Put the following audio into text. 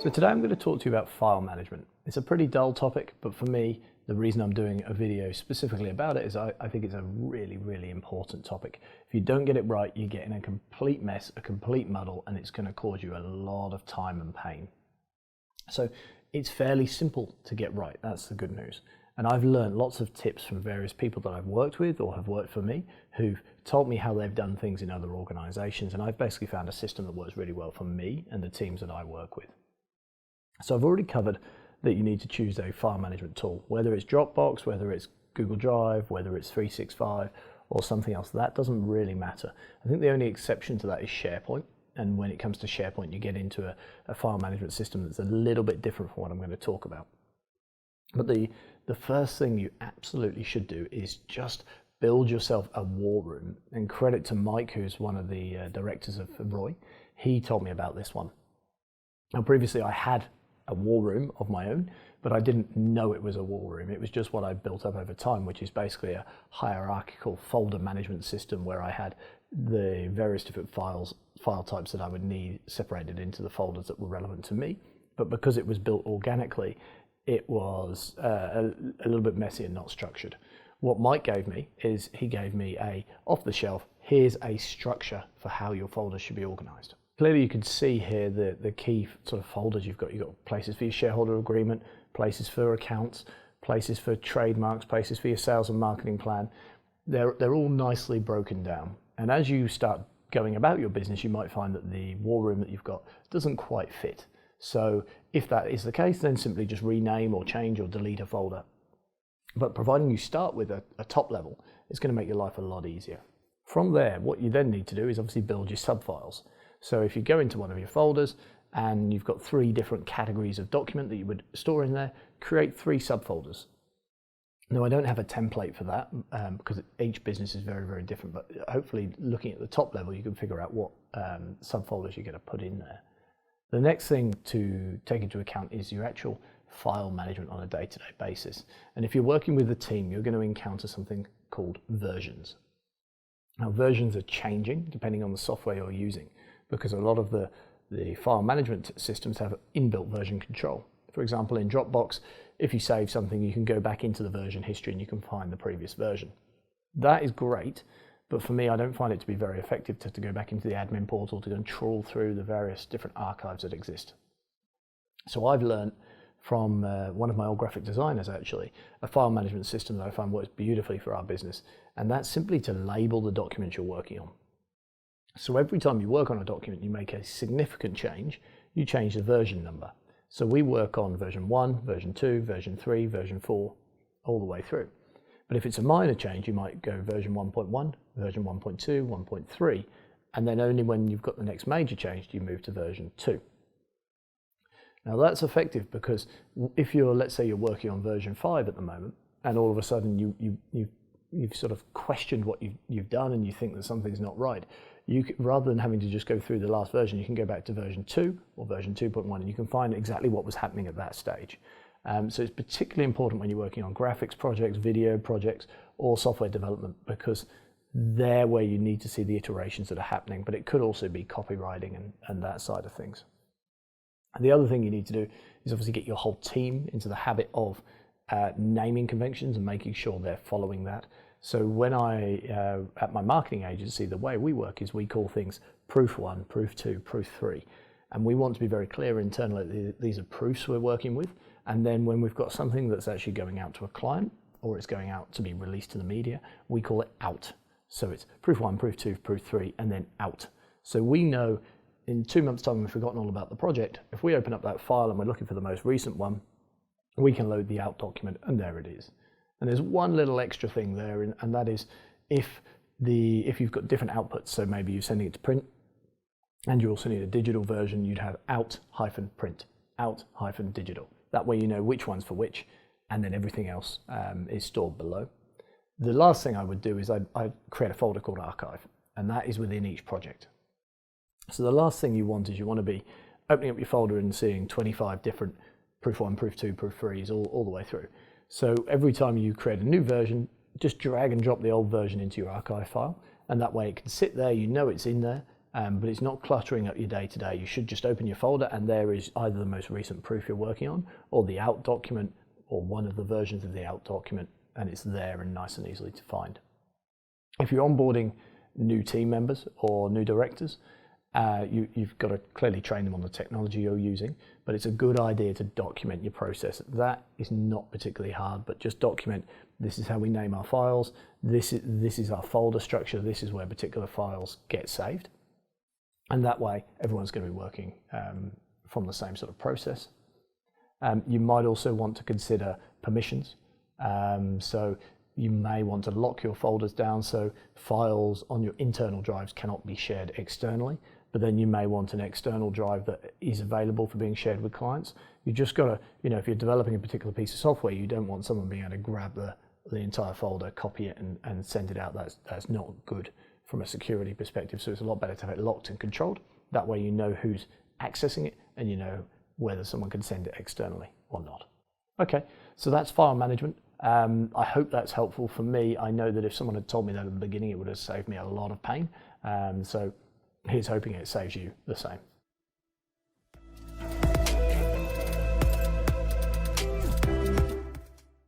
So today I'm going to talk to you about file management. It's a pretty dull topic, but for me, the reason I'm doing a video specifically about it is I think it's a really, really important topic. If you don't get it right, you get in a complete mess, a complete muddle, and it's going to cause you a lot of time and pain. So it's fairly simple to get right. That's the good news. And I've learned lots of tips from various people that I've worked with or have worked for me who've told me how they've done things in other organizations. And I've basically found a system that works really well for me and the teams that I work with. So I've already covered that you need to choose a file management tool, whether it's Dropbox, whether it's Google Drive, whether it's 365 or something else. That doesn't really matter. I think the only exception to that is SharePoint. And when it comes to SharePoint, you get into a file management system that's a little bit different from what I'm going to talk about. But the first thing you absolutely should do is just build yourself a war room. And credit to Mike, who's one of the directors of Roy. He told me about this one. Now, previously I had a war room of my own, but I didn't know it was a war room. It was just what I built up over time, which is basically a hierarchical folder management system where I had the various different file types that I would need separated into the folders that were relevant to me. But because it was built organically, it was a little bit messy and not structured. What Mike gave me is he gave me a off-the-shelf, here's a structure for how your folders should be organized. Clearly you can see here the key sort of folders you've got. You've got places for your shareholder agreement, places for accounts, places for trademarks, places for your sales and marketing plan. They're all nicely broken down. And as you start going about your business, you might find that the war room that you've got doesn't quite fit. So if that is the case, then simply just rename or change or delete a folder. But providing you start with a top level, it's going to make your life a lot easier. From there, what you then need to do is obviously build your subfiles. So if you go into one of your folders and you've got 3 different categories of document that you would store in there, create 3 subfolders. Now, I don't have a template for that because each business is very, very different, but hopefully looking at the top level, you can figure out what subfolders you're going to put in there. The next thing to take into account is your actual file management on a day-to-day basis. And if you're working with a team, you're going to encounter something called versions. Now, versions are changing depending on the software you're using, because a lot of the file management systems have inbuilt version control. For example, in Dropbox, if you save something, you can go back into the version history and you can find the previous version. That is great, but for me, I don't find it to be very effective to go back into the admin portal to go and trawl through the various different archives that exist. So I've learned from one of my old graphic designers, actually, a file management system that I found works beautifully for our business, and that's simply to label the documents you're working on. So every time you work on a document, you make a significant change, you change the version number. So we work on version 1, version 2, version 3, version 4, all the way through. But if it's a minor change, you might go version 1.1, version 1.2, 1.3, and then only when you've got the next major change do you move to version 2. Now that's effective because if you're, let's say you're working on version 5 at the moment, and all of a sudden you've sort of questioned what you've done and you think that something's not right, rather than having to just go through the last version, you can go back to version 2 or version 2.1 and you can find exactly what was happening at that stage. So it's particularly important when you're working on graphics projects, video projects, or software development, because they're where you need to see the iterations that are happening, but it could also be copywriting and that side of things. And the other thing you need to do is obviously get your whole team into the habit of naming conventions and making sure they're following that. So when at my marketing agency, the way we work is we call things proof 1, proof 2, proof 3. And we want to be very clear internally that these are proofs we're working with. And then when we've got something that's actually going out to a client or it's going out to be released to the media, we call it out. So it's proof 1, proof 2, proof 3, and then out. So we know in 2 months' time we've forgotten all about the project. If we open up that file and we're looking for the most recent one, we can load the out document and there it is. And there's one little extra thing there, and that is if you've got different outputs, so maybe you're sending it to print and you also need a digital version, you'd have out-print, out-digital. That way you know which one's for which, and then everything else is stored below. The last thing I would do is I'd create a folder called archive, and that is within each project. So the last thing you want is you want to be opening up your folder and seeing 25 different proof 1, proof 2, proof 3s all the way through. So every time you create a new version, just drag and drop the old version into your archive file, and that way it can sit there, you know it's in there, but it's not cluttering up your day-to-day. You should just open your folder and there is either the most recent proof you're working on or the out document or one of the versions of the out document, and it's there and nice and easily to find. If you're onboarding new team members or new directors, you've got to clearly train them on the technology you're using, but it's a good idea to document your process. That is not particularly hard, but just document, this is how we name our files, this is our folder structure, this is where particular files get saved. And that way, everyone's going to be working from the same sort of process. You might also want to consider permissions. So you may want to lock your folders down so files on your internal drives cannot be shared externally, but then you may want an external drive that is available for being shared with clients. You just got to, if you're developing a particular piece of software, you don't want someone being able to grab the entire folder, copy it and send it out. That's not good from a security perspective. So it's a lot better to have it locked and controlled. That way you know who's accessing it and you know whether someone can send it externally or not. Okay, so that's file management. I hope that's helpful for me. I know that if someone had told me that at the beginning, it would have saved me a lot of pain. So here's hoping it saves you the same.